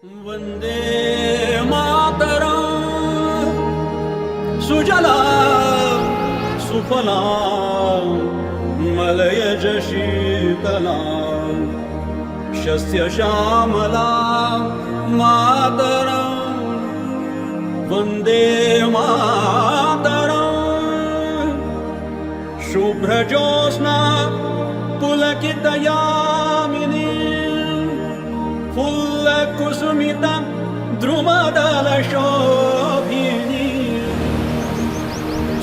वंदे मातरम् सुजला सुफला मलयज शीतला शस्य श्यामला मातरम् वंदे मातरम् शुभ्रजोत्स्ना पुलकितयामिनी फुल्लकुसुमिता द्रुमदलशोभिनी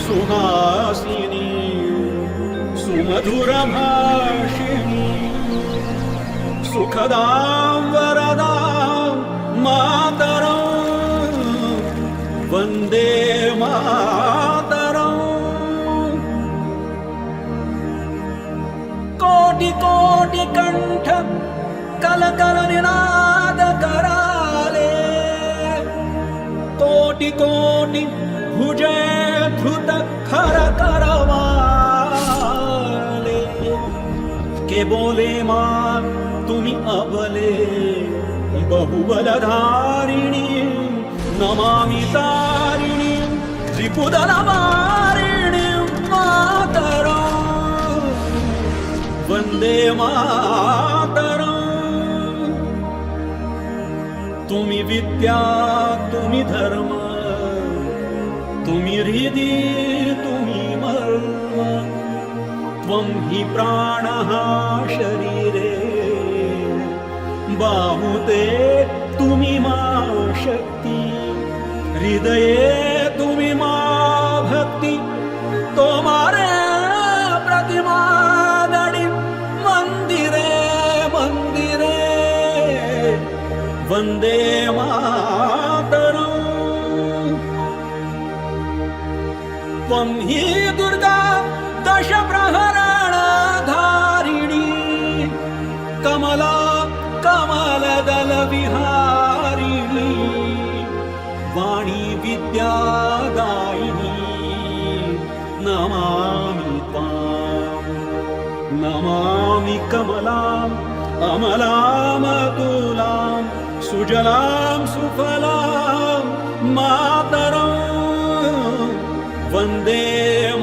सुहासिनी सुमधुरभाषिणी सुखदां वरदां मातरं वन्दे मातरम् कोटि कोटि कंठ कल कल निनाद कराले कोटि कोटि भुजे धृत खर करवाले के बोले मां तुम्ही अबले बहुबलधारिणी नमामि तारिणी त्रिपुदलवारिणी मातरम् वंदे मातरम् तुम्ही विद्या तुम्ही धर्म तुम्ही हृदि तुम्ही मर्म त्वं हि प्राणः शरीरे बाहुते तुम्ही मा शक्ति हृदये तुम्ही मा भक्ति तोमारे प्रतिमा दडी मंदिरे मंदिरे वंदे मातरम् त्वं हि दुर्गा दश प्रहरणधारिणी कमला कमलदल विहारिणी वाणी विद्यादायिनी नमामि त्वां नमामि कमलाम् अमलामतुलां सुजलां सुफलां मातरं वन्दे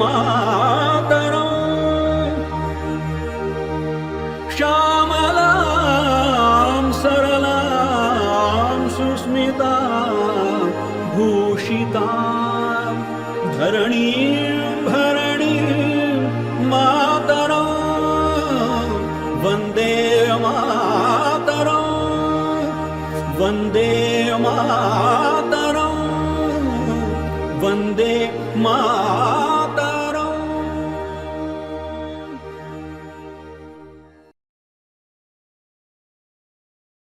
मातरम् श्यामलां सरलां सुस्मितां भूषितां धरणीं भरणीं मातरं वन्दे मातरम् वन्दे मातरम् वन्दे मातरम्